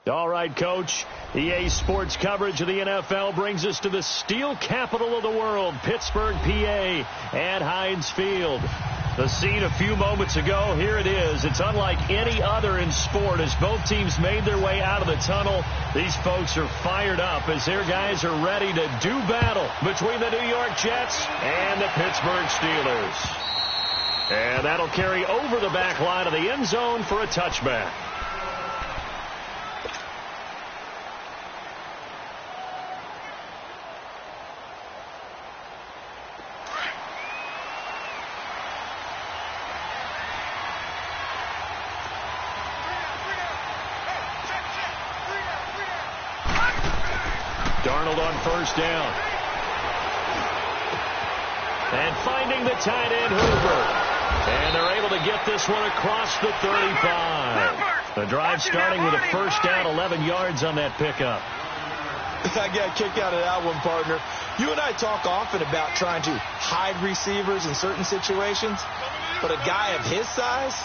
All right, Coach. EA Sports coverage of the NFL brings us to the steel capital of the world, Pittsburgh, PA, at Heinz Field. The scene a few moments ago, here it is. It's unlike any other in sport as both teams made their way out of the tunnel. These folks are fired up as their guys are ready to do battle between the New York Jets and the Pittsburgh Steelers. And that'll carry over the back line of the end zone for a touchback. Darnold on first down. And finding the tight end, Hooper. And they're able to get this one across the 35. The drive starting with a first down, 11 yards on that pickup. I got kicked out of that one, partner. You and I talk often about trying to hide receivers in certain situations, but a guy of his size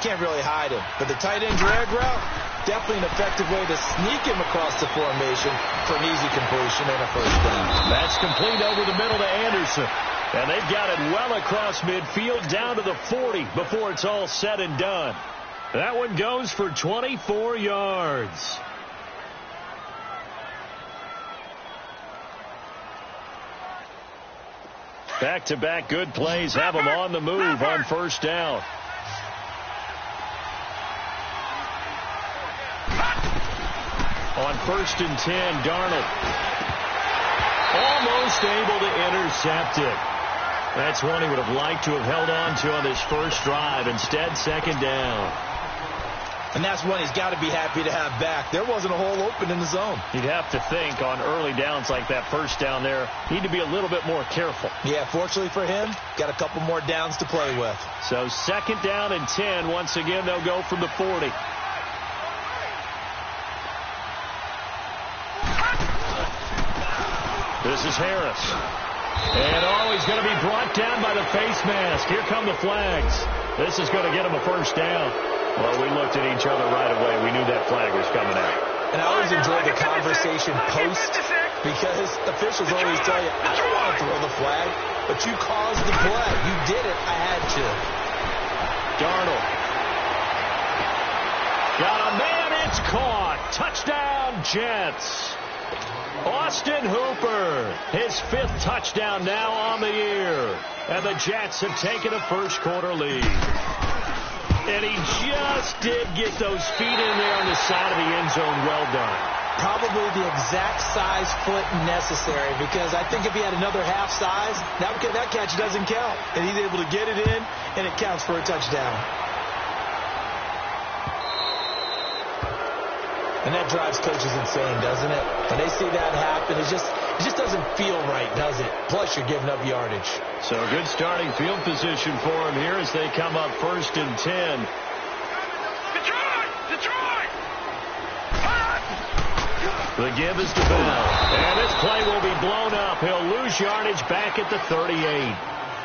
can't really hide him. But the tight end drag route, definitely an effective way to sneak him across the formation for an easy completion and a first down. That's complete over the middle to Anderson. And they've got it well across midfield down to the 40 before it's all said and done. That one goes for 24 yards. Back-to-back good plays have them on the move on first down. On 1st and 10, Darnold almost able to intercept it. That's one he would have liked to have held on to on this first drive. Instead, second down. And that's one he's got to be happy to have back. There wasn't a hole open in the zone. You'd have to think on early downs like that first down there, need to be a little bit more careful. Yeah, fortunately for him, got a couple more downs to play with. So second down and 10. Once again, they'll go from the 40. This is Harris. And he's going to be brought down by the face mask. Here come the flags. This is going to get him a first down. Well, we looked at each other right away. We knew that flag was coming out. And I always enjoy the conversation post because officials always tell you, I don't want to throw the flag, but you caused the play. You did it. I had to. Darnold. Got a man. It's caught. Touchdown, Jets. Austin Hooper, his 5th touchdown now on the year. And the Jets have taken a first-quarter lead. And he just did get those feet in there on the side of the end zone. Well done. Probably the exact size foot necessary because I think if he had another half size, that catch doesn't count. And he's able to get it in, and it counts for a touchdown. And that drives coaches insane, doesn't it? When they see that happen, it just doesn't feel right, does it? Plus, you're giving up yardage. So good starting field position for him here as they come up 1st and 10. Detroit! The give is to Bell. And this play will be blown up. He'll lose yardage back at the 38.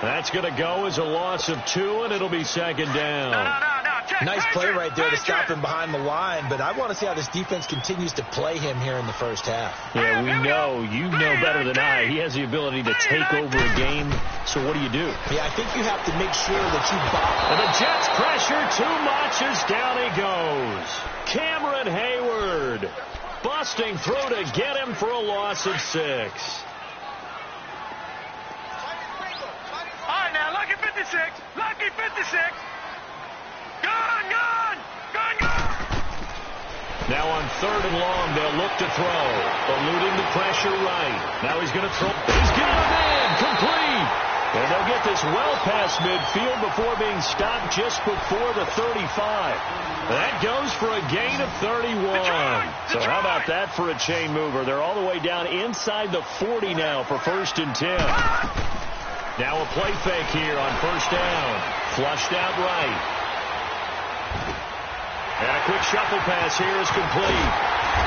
That's going to go as a loss of 2, and it'll be second down. Nice play right there to stop him behind the line, but I want to see how this defense continues to play him here in the first half. Yeah, you know better than I. He has the ability to take over a game, so what do you do? Yeah, I think you have to make sure that you box. And the Jets pressure too much as down he goes. Cameron Hayward busting through to get him for a loss of 6. All right, now, lucky 56. Lucky 56. Gone! Now on 3rd and long, they'll look to throw. Eluding the pressure right. Now he's going to throw. He's got a man. Complete. And they'll get this well past midfield before being stopped just before the 35. That goes for a gain of 31. So how about that for a chain mover? They're all the way down inside the 40 now for 1st and 10. Now a play fake here on 1st down. Flushed out right. And a quick shuffle pass here is complete.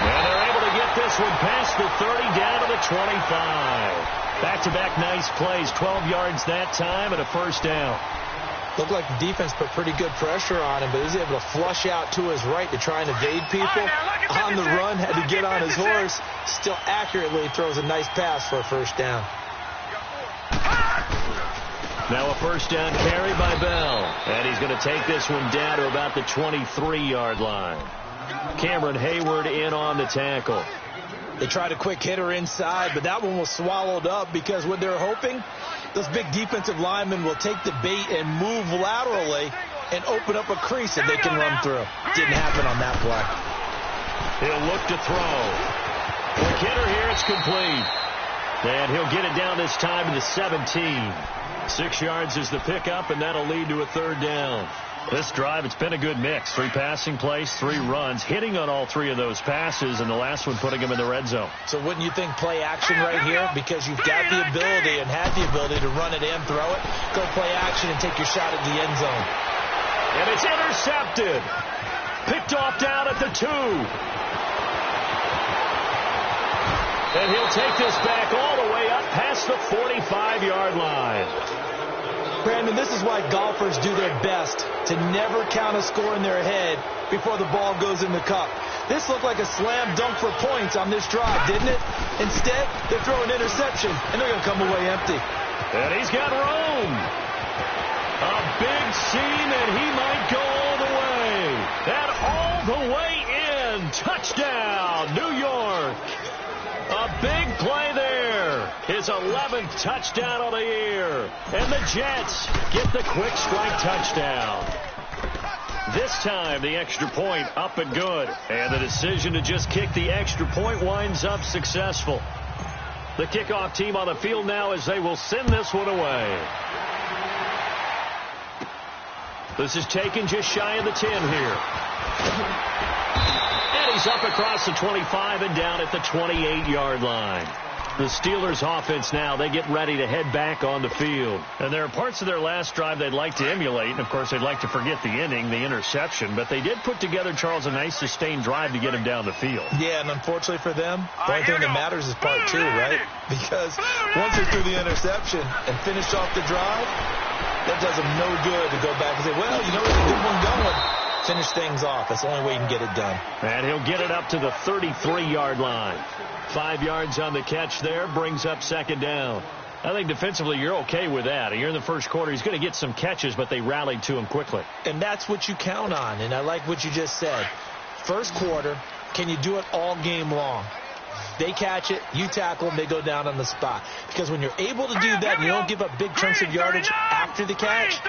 And they're able to get this one past the 30 down to the 25. Back-to-back nice plays, 12 yards that time and a first down. Looked like the defense put pretty good pressure on him, but he was able to flush out to his right to try and evade people. On the run, had to get on his horse. Still accurately throws a nice pass for a first down. Now a first down carry by Bell. And he's going to take this one down to about the 23-yard line. Cameron Hayward in on the tackle. They tried a quick hitter inside, but that one was swallowed up because what they're hoping, those big defensive linemen will take the bait and move laterally and open up a crease that they can run through. Didn't happen on that play. He'll look to throw. Quick hitter here, it's complete. And he'll get it down this time to the 17. 6 yards is the pickup, and that'll lead to a third down. This drive, it's been a good mix. 3 passing plays, 3 runs, hitting on all 3 of those passes, and the last one putting him in the red zone. So wouldn't you think play action right here? Because you've got the ability and had the ability to run it and throw it. Go play action and take your shot at the end zone. And it's intercepted. Picked off down at the 2. And he'll take this back all the way up past the 45-yard line. Brandon, this is why golfers do their best to never count a score in their head before the ball goes in the cup. This looked like a slam dunk for points on this drive, didn't it? Instead, they're throwing interception, and they're going to come away empty. And he's got room. A big seam, and he might go all the way. And all the way in. Touchdown, New York. A big play there. His 11th touchdown of the year. And the Jets get the quick strike touchdown. This time, the extra point up and good. And the decision to just kick the extra point winds up successful. The kickoff team on the field now as they will send this one away. This is taken just shy of the 10 here. And he's up across the 25 and down at the 28-yard line. The Steelers offense now, they get ready to head back on the field. And there are parts of their last drive they'd like to emulate. And, of course, they'd like to forget the inning, the interception. But they did put together, Charles, a nice sustained drive to get him down the field. Yeah, and unfortunately for them, the only thing that matters is part 2, right? Because once they threw the interception and finished off the drive, that does them no good to go back and say, well, you know, there's a good one going. Finish things off. That's the only way you can get it done. And he'll get it up to the 33-yard line. 5 yards on the catch there, brings up second down. I think defensively you're okay with that. You're in the first quarter. He's going to get some catches, but they rallied to him quickly. And that's what you count on, and I like what you just said. First quarter, can you do it all game long? They catch it, you tackle them, they go down on the spot. Because when you're able to do that and you don't give up big chunks of yardage after the catch,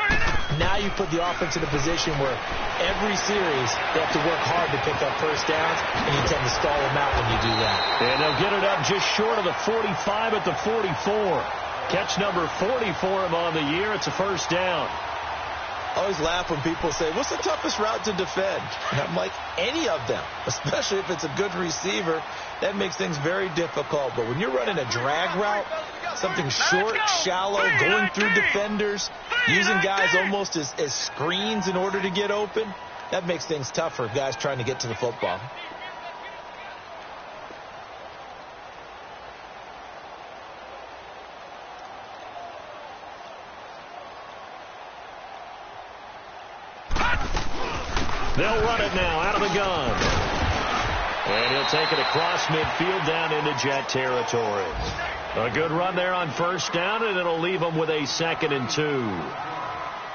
now you put the offense in a position where every series they have to work hard to pick up first downs, and you tend to stall them out when you do that. And they'll get it up just short of the 45 at the 44. Catch number 40 for him on the year. It's a first down. I always laugh when people say, what's the toughest route to defend? And I'm like, any of them, especially if it's a good receiver. That makes things very difficult. But when you're running a drag route, something short, shallow, going through defenders, using guys almost as screens in order to get open, that makes things tough for guys trying to get to the football. They'll run it now out of the gun. And he'll take it across midfield down into Jet territory. A good run there on first down, and it'll leave them with a 2nd and 2.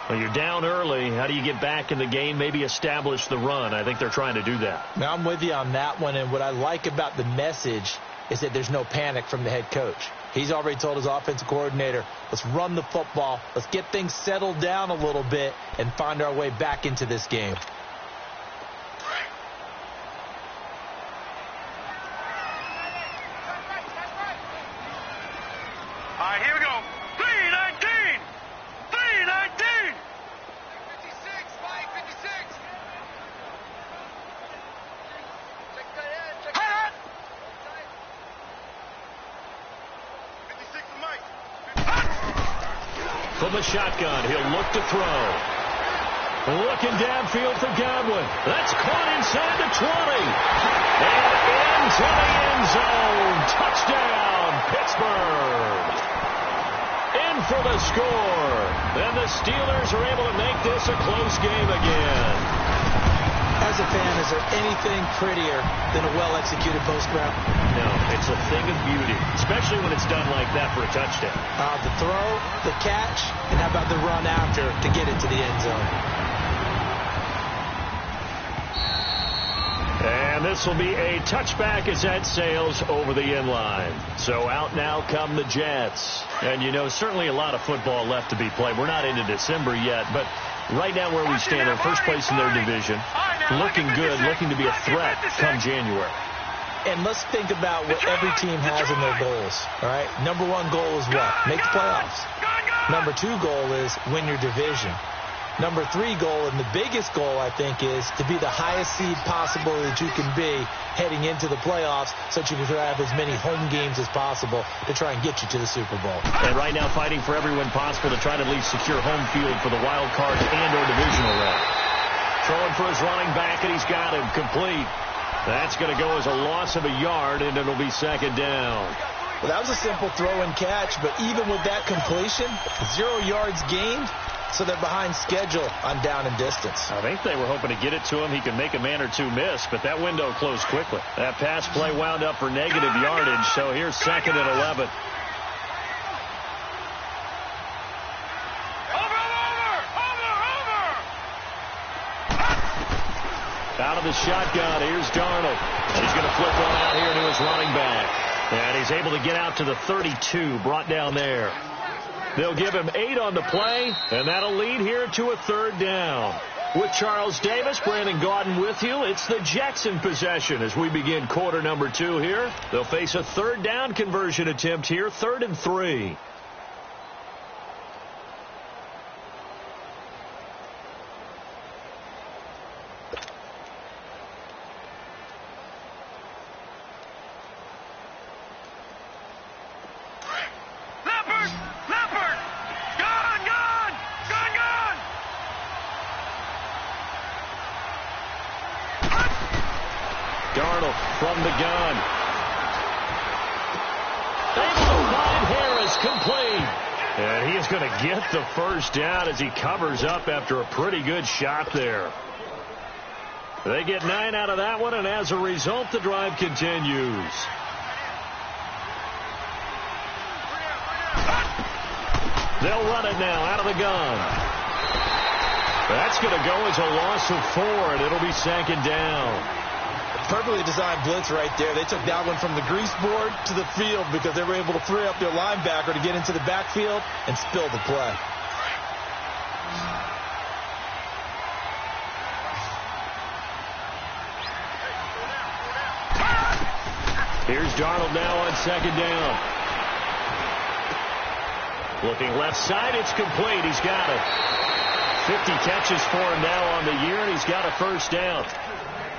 Well, you're down early. How do you get back in the game, maybe establish the run? I think they're trying to do that. Now, I'm with you on that one, and what I like about the message is that there's no panic from the head coach. He's already told his offensive coordinator, let's run the football, let's get things settled down a little bit and find our way back into this game. All right, here we go. 319. 319. 56, Mike, 56. Check that in. Check that in. 56 to Mike. From the shotgun, he'll look to throw. Looking downfield for Godwin. That's caught inside the 20. And into the end zone. Touchdown, Pittsburgh. in for the score. And the Steelers are able to make this a close game again. As a fan, is there anything prettier than a well-executed post route? No, it's a thing of beauty, especially when it's done like that for a touchdown. The throw, the catch, and how about the run after to get it to the end zone? And this will be a touchback as that sails over the end line. So out now come the Jets. And, you know, certainly a lot of football left to be played. We're not into December yet, but right now where we stand, they're first place in their division, looking good, looking to be a threat come January. And let's think about what every team has in their goals, all right? Number one goal is what? Make the playoffs. Number two goal is win your division. Number three goal, and the biggest goal, I think, is to be the highest seed possible that you can be heading into the playoffs so that you can have as many home games as possible to try and get you to the Super Bowl. And right now fighting for every win possible to try to at least secure home field for the wild cards and or divisional round. Throwing for his running back, and he's got him complete. That's going to go as a loss of a yard, and it'll be second down. Well, that was a simple throw and catch, but even with that completion, 0 yards gained, so they're behind schedule on down and distance. I think they were hoping to get it to him. He could make a man or two miss, but that window closed quickly. That pass play wound up for negative yardage, so here's second and 11. Out of the shotgun, here's Darnold. He's going to flip one out here to his running back. And he's able to get out to the 32, brought down there. They'll give him 8 on the play, and that'll lead here to a third down. With Charles Davis, Brandon Gaudin with you. It's the Jets in possession as we begin quarter number 2 here. They'll face a third down conversion attempt here, 3rd and 3. Darnold from the gun. Able to find Harris, complete. And he is going to get the first down as he covers up after a pretty good shot there. They get 9 out of that one, and as a result, the drive continues. They'll run it now out of the gun. That's going to go as a loss of 4, and it'll be second down. Perfectly designed blitz right there. They took that one from the grease board to the field because they were able to free up their linebacker to get into the backfield and spill the play. Here's Darnold now on second down. Looking left side, it's complete. He's got it. 50 catches for him now on the year, and he's got a first down.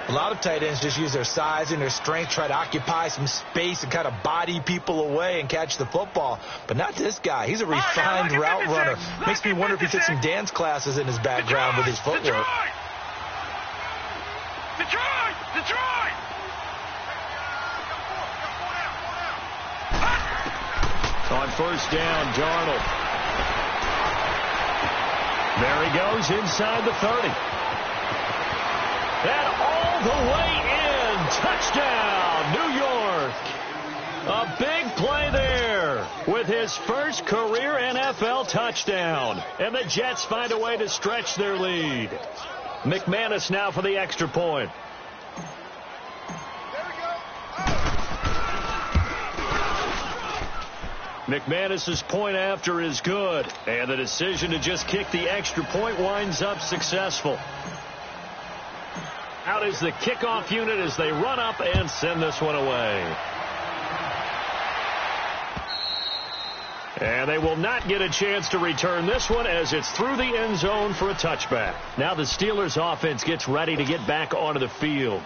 A lot of tight ends just use their size and their strength, try to occupy some space and kind of body people away and catch the football. But not this guy. He's a refined route runner. Makes me wonder if he took some dance classes in his background with his footwork. Detroit! On first down, Darnold. There he goes inside the 30. And all the way in. Touchdown, New York. A big play there with his first career NFL touchdown. And the Jets find a way to stretch their lead. McManus now for the extra point. McManus's point after is good. And the decision to just kick the extra point winds up successful. Out is the kickoff unit as they run up and send this one away. And they will not get a chance to return this one as it's through the end zone for a touchback. Now the Steelers offense gets ready to get back onto the field.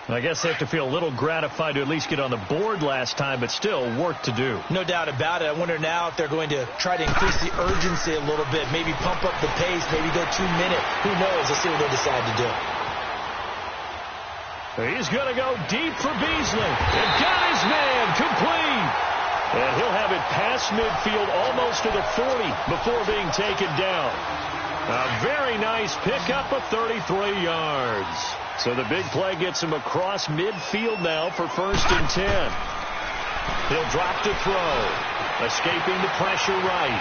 I guess they have to feel a little gratified to at least get on the board last time, but still work to do. No doubt about it. I wonder now if they're going to try to increase the urgency a little bit, maybe pump up the pace, maybe go 2 minute. Who knows? Let's see what they decide to do. He's going to go deep for Beasley. And got his man complete. And he'll have it past midfield almost to the 40 before being taken down. A very nice pickup of 33 yards. So the big play gets him across midfield now for 1st and 10. He'll drop to throw. Escaping the pressure right.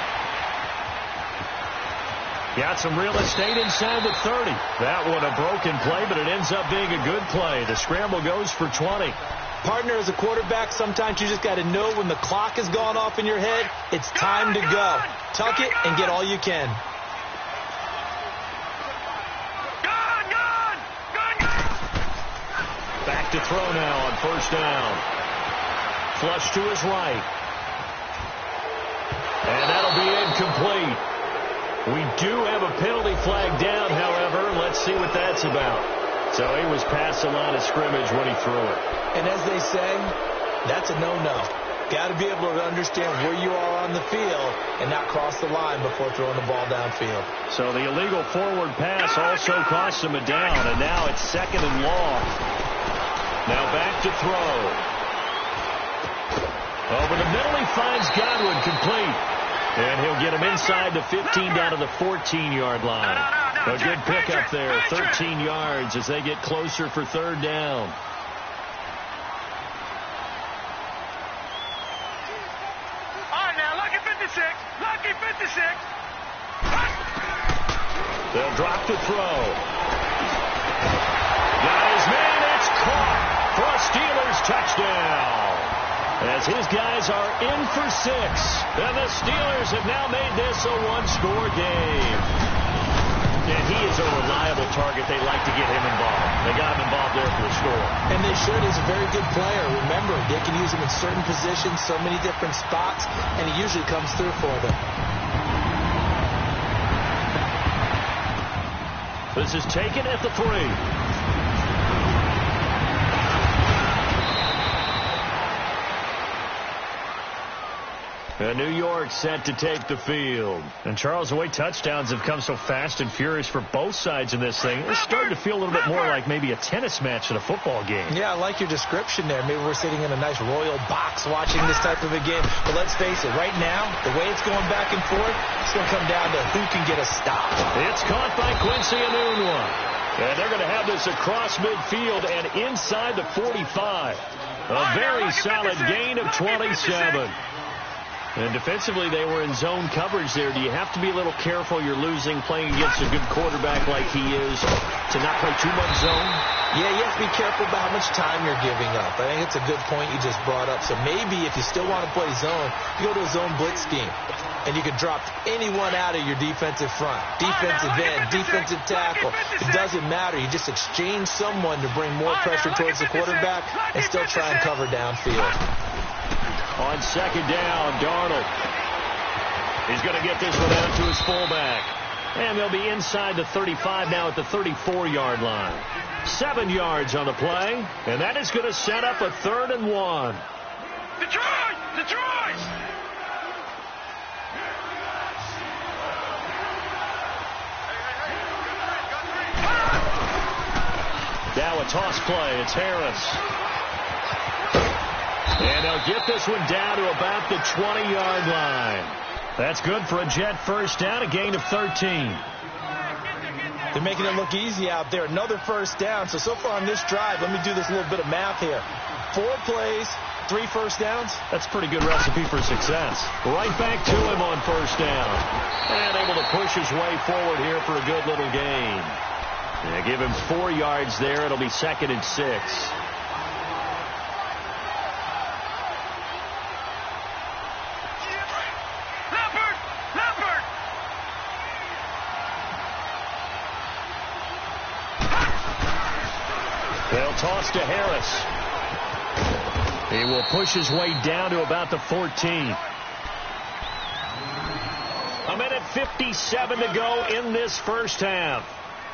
Got some real estate inside the 30. That one a broken play, but it ends up being a good play. The scramble goes for 20. Partner, as a quarterback, sometimes you just got to know when the clock has gone off in your head, it's time to go. Tuck it and get all you can. Back to throw now on 1st down. Flush to his right. And that'll be incomplete. We do have a penalty flag down, however. Let's see what that's about. So he was past the line of scrimmage when he threw it. And as they say, that's a no-no. Got to be able to understand where you are on the field and not cross the line before throwing the ball downfield. So the illegal forward pass also cost him a down, and now it's 2nd and long. Now back to throw. Over the middle, he finds Godwin complete. And he'll get him inside the 15 down to the 14-yard line. A good pickup there, 13 yards as they get closer for 3rd down. All right, now, lucky 56. Lucky 56. They'll drop to throw. Got his man. It's caught for a Steelers touchdown. As his guys are in for 6. And the Steelers have now made this a one-score game. And he is a reliable target. They like to get him involved. They got him involved there for the score. And they should. He's a very good player. Remember, they can use him in certain positions, so many different spots, and he usually comes through for them. This is taken at the 3. And New York set to take the field. And Charles, the way touchdowns have come so fast and furious for both sides in this thing, it's starting to feel a little bit more like maybe a tennis match at a football game. Yeah, I like your description there. Maybe we're sitting in a nice royal box watching this type of a game. But let's face it, right now, the way it's going back and forth, it's going to come down to who can get a stop. It's caught by Quincy Enunwa. And they're going to have this across midfield and inside the 45. A very solid gain of 27. And defensively, they were in zone coverage there. Do you have to be a little careful? You're losing, playing against a good quarterback like he is, to not play too much zone? Yeah, you have to be careful about how much time you're giving up. I think it's a good point you just brought up. So maybe if you still want to play zone, you go to a zone blitz scheme. And you can drop anyone out of your defensive front. Defensive end, defensive tackle. It doesn't matter. You just exchange someone to bring more pressure towards the quarterback and still try and cover downfield. On 2nd down, Darnold. He's going to get this one out to his fullback. And they'll be inside the 35 now at the 34-yard line. 7 yards on the play. And that is going to set up a 3rd and 1. Detroit! Detroit! Now a toss play. It's Harris. And they'll get this one down to about the 20-yard line. That's good for a Jet 1st down, a gain of 13. They're making it look easy out there. Another 1st down. So far on this drive, let me do this little bit of math here. 4 plays, 3 1st downs. That's a pretty good recipe for success. Right back to him on 1st down. And able to push his way forward here for a good little gain. Yeah, give him 4 yards there. It'll be 2nd and 6. They'll toss to Harris. He will push his way down to about the 14. A minute 57 to go in this 1st half.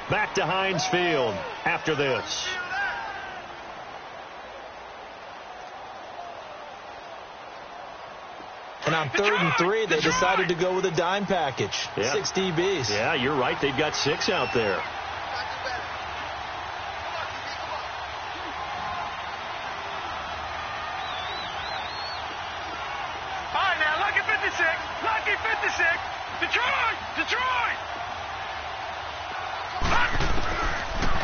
Back to Heinz Field after this. And on 3rd and 3, they decided to go with a dime package. Yeah. 6 DBs. Yeah, you're right. They've got 6 out there.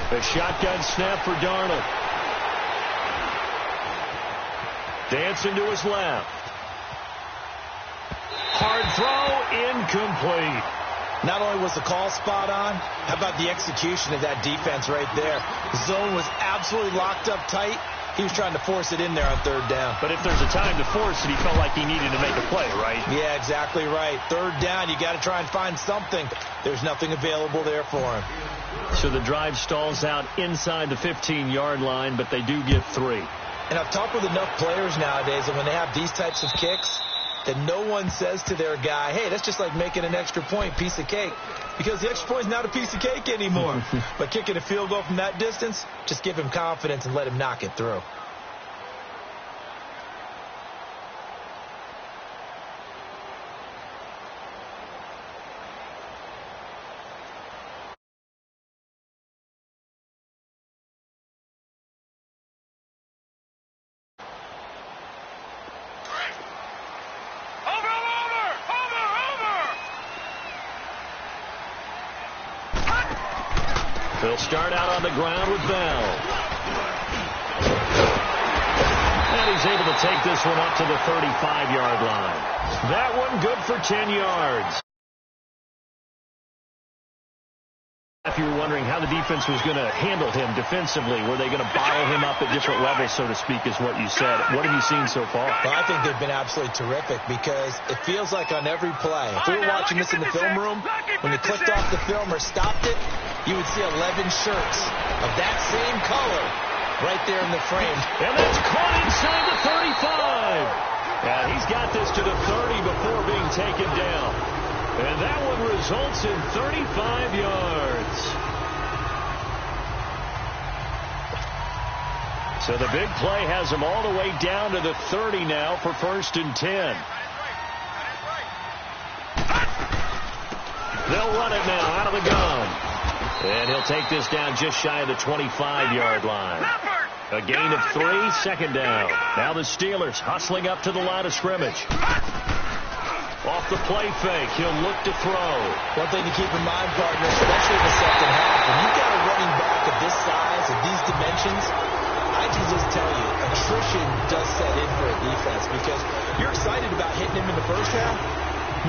A shotgun snap for Darnold. Dancing to his left. Hard throw, incomplete. Not only was the call spot on, how about the execution of that defense right there? The zone was absolutely locked up tight. He was trying to force it in there on third down. But if there's a time to force it, he felt like he needed to make a play, right? Yeah, exactly right. Third down, you got to try and find something. There's nothing available there for him. So the drive stalls out inside the 15-yard line, but they do get 3. And I've talked with enough players nowadays that when they have these types of kicks, that no one says to their guy, hey, that's just like making an extra point, piece of cake. Because the extra point is not a piece of cake anymore. But kicking a field goal from that distance, just give him confidence and let him knock it through. They'll start out on the ground with Bell. And he's able to take this one up to the 35-yard line. That one good for 10 yards. If you were wondering how the defense was going to handle him defensively, were they going to bottle him up at different levels, so to speak, is what you said. What have you seen so far? Well, I think they've been absolutely terrific because it feels like on every play, if we were watching this in the film room, when you clicked off the film or stopped it, you would see 11 shirts of that same color right there in the frame. And that's caught inside the 35. And he's got this to the 30 before being taken down. And that one results in 35 yards. So the big play has him all the way down to the 30 now for 1st and 10. They'll run it now out of the gun. And he'll take this down just shy of the 25-yard line. A gain of 3, 2nd down. Now the Steelers hustling up to the line of scrimmage. Off the play fake, he'll look to throw. One thing to keep in mind, partner, especially in the second half, when you've got a running back of this size and these dimensions, I can just tell you, attrition does set in for a defense because you're excited about hitting him in the first half.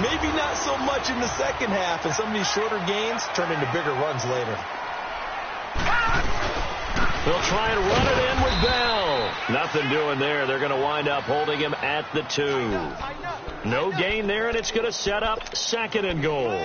Maybe not so much in the second half, and some of these shorter gains turn into bigger runs later. They'll try and run it in with Bell. Nothing doing there. They're going to wind up holding him at the 2. No gain there, and it's going to set up 2nd and goal.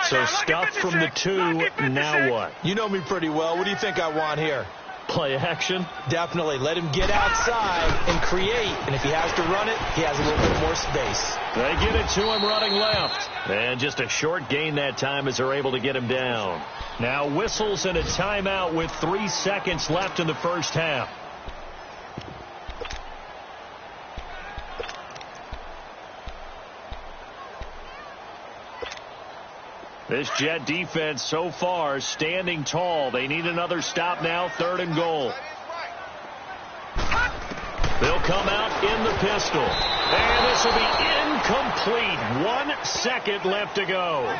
So stuffed from the 2, now what? You know me pretty well. What do you think I want here? Play action? Definitely. Let him get outside and create. And if he has to run it, he has a little bit more space. They get it to him running left. And just a short gain that time as they're able to get him down. Now whistles and a timeout with 3 seconds left in the first half. This Jet defense so far standing tall. They need another stop now, 3rd and goal. They'll come out in the pistol. And this will be incomplete. 1 second left to go.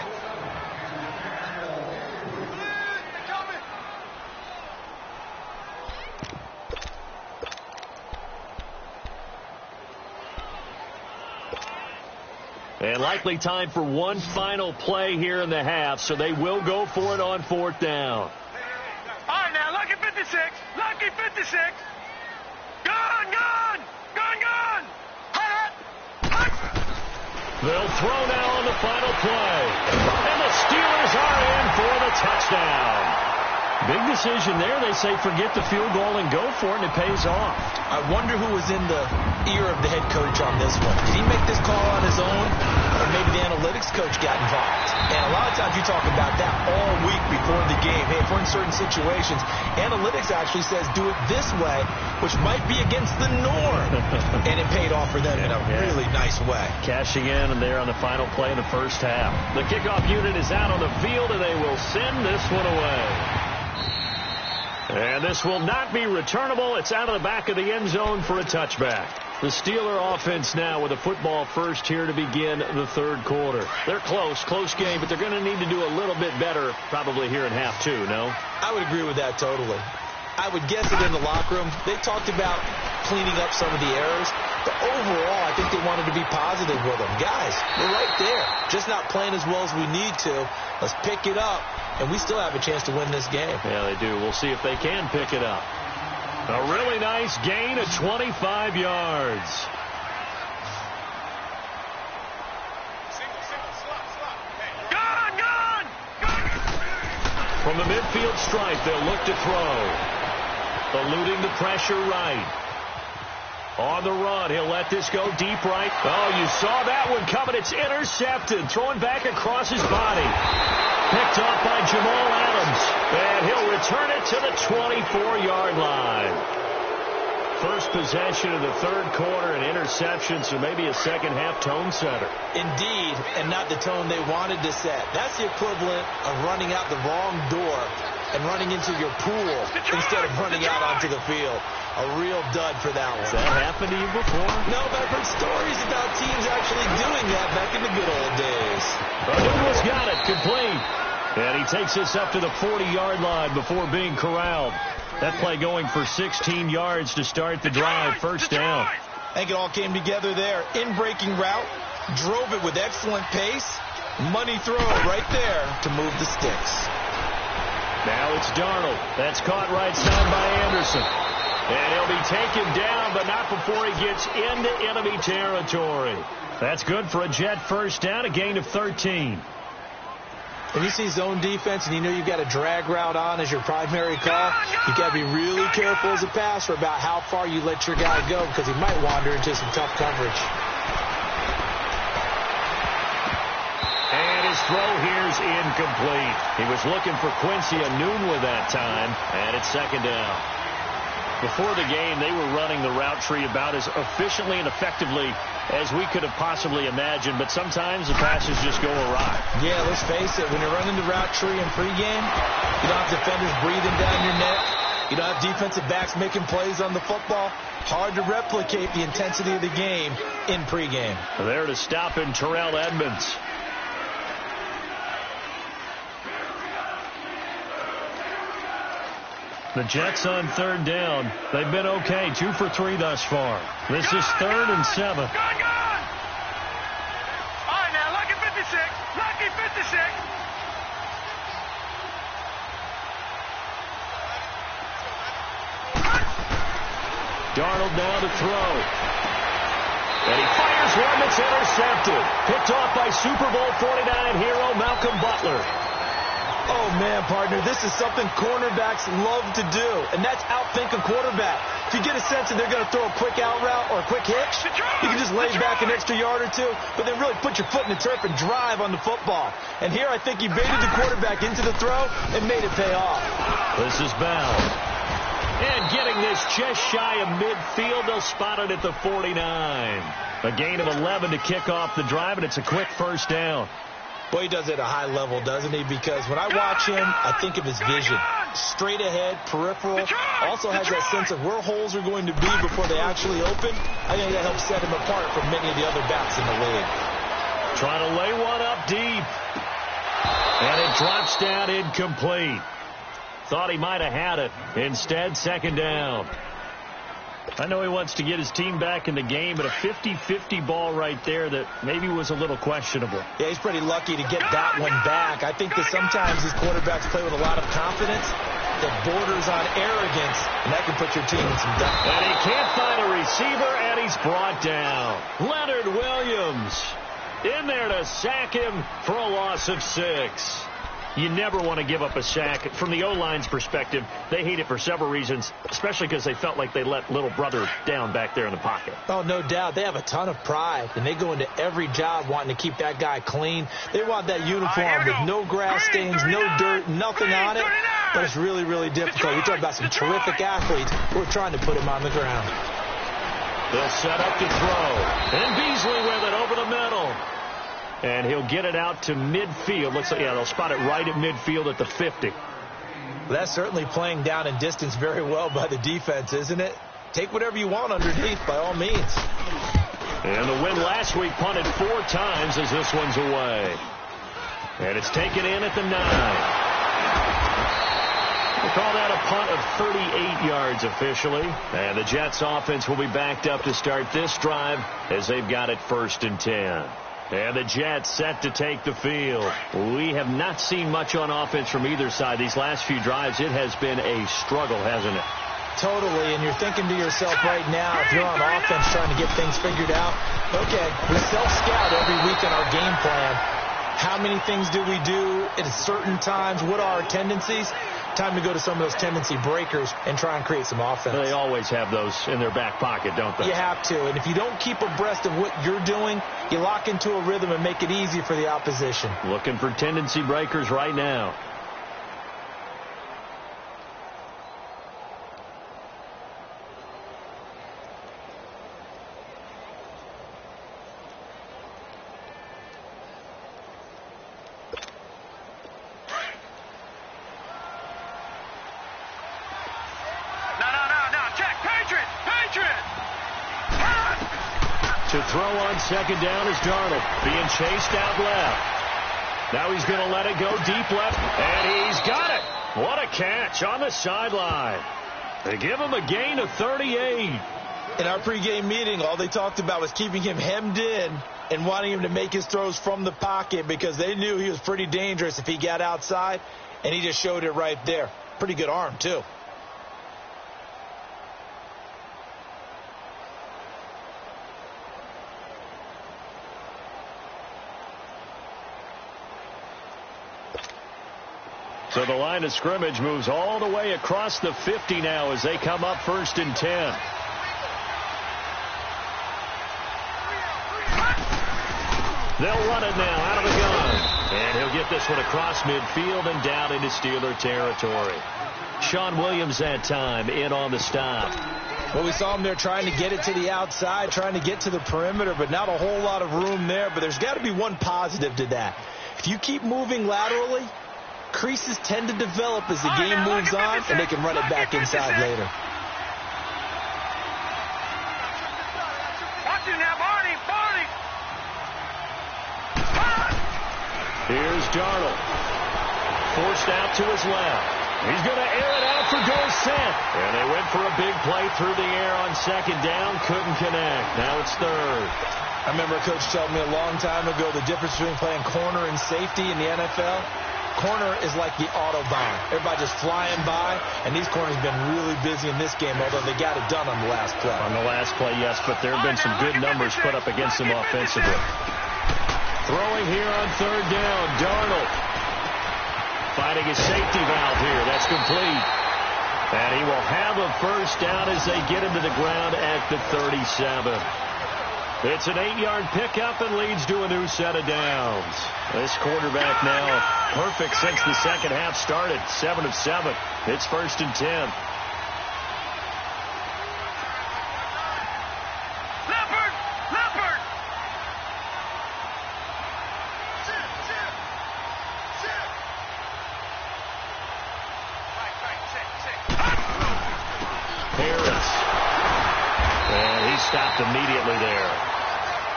And likely time for one final play here in the half, so they will go for it on 4th down. All right, now, lucky 56. Lucky 56. Gone, gone. Gone, gone. They'll throw now on the final play. And the Steelers are in for the touchdown. Big decision there. They say forget the field goal and go for it, and it pays off. I wonder who was in the ear of the head coach on this one. Did he make this call on his own, or maybe the analytics coach got involved? And a lot of times you talk about that all week before the game. Hey, if we're in certain situations, analytics actually says do it this way, which might be against the norm. And it paid off for them in a really nice way. Cashing in and there on the final play in the first half. The kickoff unit is out on the field, and they will send this one away. And this will not be returnable. It's out of the back of the end zone for a touchback. The Steeler offense now with a football first here to begin the third quarter. They're close game, but they're going to need to do a little bit better probably here in half two, no? I would agree with that totally. I would guess that in the locker room, they talked about cleaning up some of the errors, but overall, I think they wanted to be positive with them. Guys, we're right there, just not playing as well as we need to. Let's pick it up, and we still have a chance to win this game. Yeah, they do. We'll see if they can pick it up. A really nice gain of 25 yards. From the midfield stripe, they'll look to throw. Eluding the pressure right. On the run, he'll let this go deep right. Oh, you saw that one coming. It's intercepted. Throwing back across his body. Picked off by Jamal Adams. And he'll return it to the 24-yard line. First possession of the third quarter, an interception, so maybe a second-half tone setter. Indeed, and not the tone they wanted to set. That's the equivalent of running out the wrong door and running into your pool instead of running out onto the field. A real dud for that one. Has that happened to you before? No, but I've heard stories about teams actually doing that back in the good old days. Douglas got it, complete. And he takes this up to the 40-yard line before being corralled. That play going for 16 yards to start the drive. First down. I think it all came together there. In-breaking route. Drove it with excellent pace. Money throw right there to move the sticks. Now it's Darnold. That's caught right side by Anderson. And he'll be taken down, but not before he gets into enemy territory. That's good for a Jet first down, a gain of 13. When you see zone defense and you know you've got a drag route on as your primary call, you've got to be really careful as a passer about how far you let your guy go because he might wander into some tough coverage. And his throw here's incomplete. He was looking for Quincy Enunwa that time, and it's second down. Before the game, they were running the route tree about as efficiently and effectively as we could have possibly imagined, but sometimes the passes just go awry. Yeah, let's face it. When you're running the route tree in pregame, you don't have defenders breathing down your neck. You don't have defensive backs making plays on the football. Hard to replicate the intensity of the game in pregame. There to stop in Terrell Edmonds. The Jets on third down. They've been okay. 2 for 3 thus far. This is 3rd and 7. All right, now, lucky 56. Lucky 56. Darnold now to throw. And he fires one that's intercepted. Picked off by Super Bowl 49 hero Malcolm Butler. Oh, man, partner, this is something cornerbacks love to do, and that's outthink a quarterback. If you get a sense that they're going to throw a quick out route or a quick hitch, you can just lay back an extra yard or two, but then really put your foot in the turf and drive on the football. And here I think he baited the quarterback into the throw and made it pay off. This is Bell. And getting this just shy of midfield, they'll spot it at the 49. A gain of 11 to kick off the drive, and it's a quick first down. Boy, he does it at a high level, doesn't he? Because when I watch him, I think of his vision. Straight ahead, peripheral. Also has that sense of where holes are going to be before they actually open. I think that helps set him apart from many of the other backs in the league. Trying to lay one up deep. And it drops down incomplete. Thought he might have had it. Instead, second down. I know he wants to get his team back in the game, but a 50-50 ball right there that maybe was a little questionable. Yeah, he's pretty lucky to get that one back. I think that sometimes these quarterbacks play with a lot of confidence that borders on arrogance, and that can put your team in some doubt. And he can't find a receiver, and he's brought down. Leonard Williams in there to sack him for a loss of 6. You never want to give up a sack. From the O-line's perspective, they hate it for several reasons, especially because they felt like they let little brother down back there in the pocket. Oh, no doubt. They have a ton of pride, and they go into every job wanting to keep that guy clean. They want that uniform with no grass stains, no dirt, nothing on it. But it's really, really difficult. You're talking about some terrific athletes who are trying to put him on the ground. They'll set up to throw. And Beasley with it over the middle. And he'll get it out to midfield. Looks like, yeah, they'll spot it right at midfield at the 50. Well, that's certainly playing down in distance very well by the defense, isn't it? take whatever you want underneath by all means. And the win last week punted 4 times as this one's away. And it's taken in at the 9. We'll call that a punt of 38 yards officially. And the Jets offense will be backed up to start this drive as they've got it 1st and 10. And the Jets set to take the field. We have not seen much on offense from either side. These last few drives, it has been a struggle, hasn't it? Totally, and you're thinking to yourself right now, if you're on offense trying to get things figured out, okay, we self-scout every week in our game plan. How many things do we do at certain times? What are our tendencies? Time to go to some of those tendency breakers and try and create some offense. They always have those in their back pocket, don't they? You have to, and if you don't keep abreast of what you're doing, you lock into a rhythm and make it easy for the opposition. Looking for tendency breakers right now. To throw on 2nd down is Darnold, being chased out left. Now he's going to let it go deep left, and he's got it. What a catch on the sideline. They give him a gain of 38. In our pregame meeting, all they talked about was keeping him hemmed in and wanting him to make his throws from the pocket because they knew he was pretty dangerous if he got outside, and he just showed it right there. Pretty good arm, too. So the line of scrimmage moves all the way across the 50 now as they come up 1st and 10. They'll run it now out of the gun. And he'll get this one across midfield and down into Steeler territory. Sean Williams that time in on the stop. Well, we saw him there trying to get it to the outside, trying to get to the perimeter, but not a whole lot of room there. But there's got to be one positive to that. If you keep moving laterally, creases tend to develop as the game moves on, and they can run it back inside later. Watch you now, Barney. Here's Darnold. Forced out to his left. He's going to air it out for Dorsett. And they went for a big play through the air on 2nd down. Couldn't connect. Now it's 3rd. I remember a coach told me a long time ago the difference between playing corner and safety in the NFL. Corner is like the Autobahn. Everybody just flying by, and these corners have been really busy in this game, although they got it done on the last play. On the last play, yes, but there have been some good numbers put up against them offensively. Throwing here on 3rd down, Darnold. Finding his safety valve here. That's complete. And he will have a 1st down as they get him to the ground at the 37. It's an 8-yard pickup and leads to a new set of downs. This quarterback now perfect since the second half started. 7 of 7. It's 1st and 10. Leopard! Harris. And he stopped immediately there.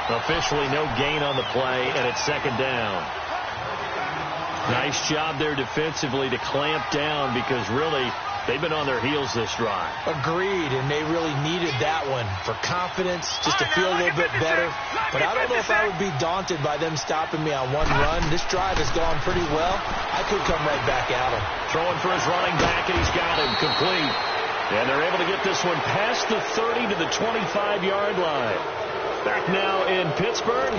Officially no gain on the play, and it's 2nd down. Nice job there defensively to clamp down because really they've been on their heels this drive. Agreed, and they really needed that one for confidence, just to feel a little bit better. But I don't know if I would be daunted by them stopping me on one run. This drive has gone pretty well. I could come right back at him. Throwing for his running back, and he's got him complete. And they're able to get this one past the 30 to the 25-yard line. Back now in Pittsburgh.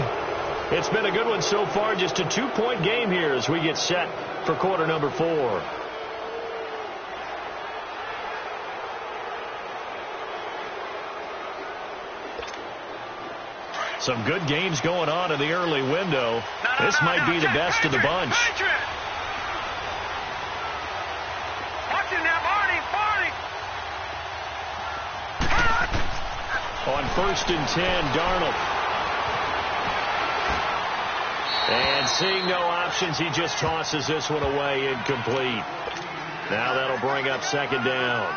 It's been a good one so far. Just a 2-point game here as we get set for quarter number 4. Some good games going on in the early window. This might be the best of the bunch. Watch him now, Barney. On 1st and 10, Darnold. And seeing no options, he just tosses this one away incomplete. Now that'll bring up 2nd down.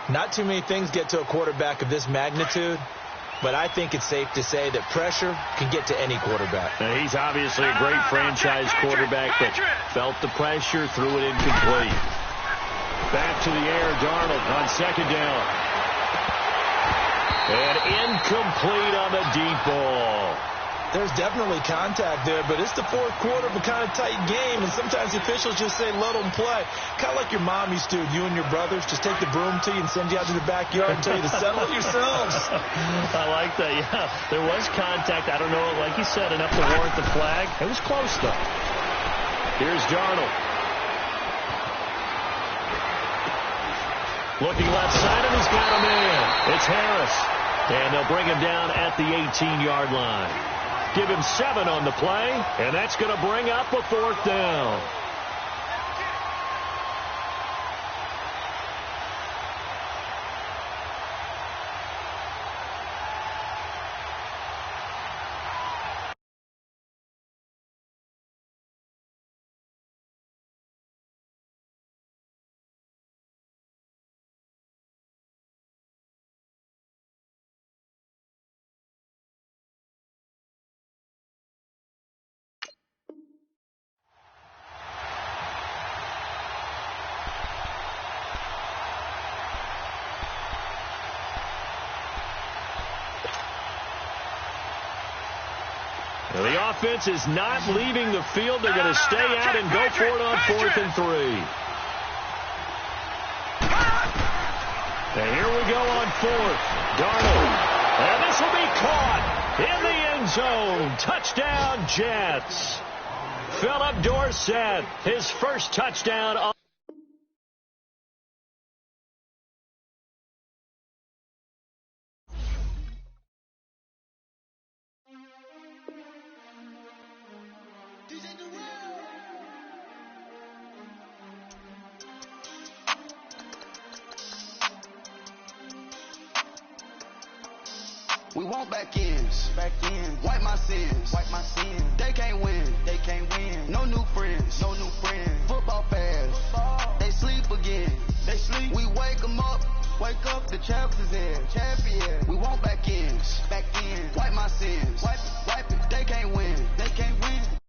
Not too many things get to a quarterback of this magnitude, but I think it's safe to say that pressure can get to any quarterback. Now, he's obviously a great franchise quarterback, but felt the pressure, threw it incomplete. Back to the air, Darnold on second down. And incomplete on the deep ball. There's definitely contact there, but it's the fourth quarter of a kind of tight game, and sometimes the officials just say, let them play. Kind of like your mom used to, you and your brothers, just take the broom to you and send you out to the backyard and tell you to settle it yourselves. I like that, yeah. There was contact. I don't know, like you said, enough to warrant the flag. It was close, though. Here's Darnold. Looking left side, and he's got him in. It's Harris. And they'll bring him down at the 18-yard line. Give him 7 on the play, and that's going to bring up a fourth down. The offense is not leaving the field. They're going to stay out and go for it on 4th and 3. And here we go on 4th. Darnold. And this will be caught in the end zone. Touchdown, Jets. Philip Dorsett, his first touchdown on We want back ends. Wipe my sins. They can't win. No new friends. Football fans. They sleep again. We wake them up. The champs is here. We want back ends. Wipe my sins. Wipe it. They can't win.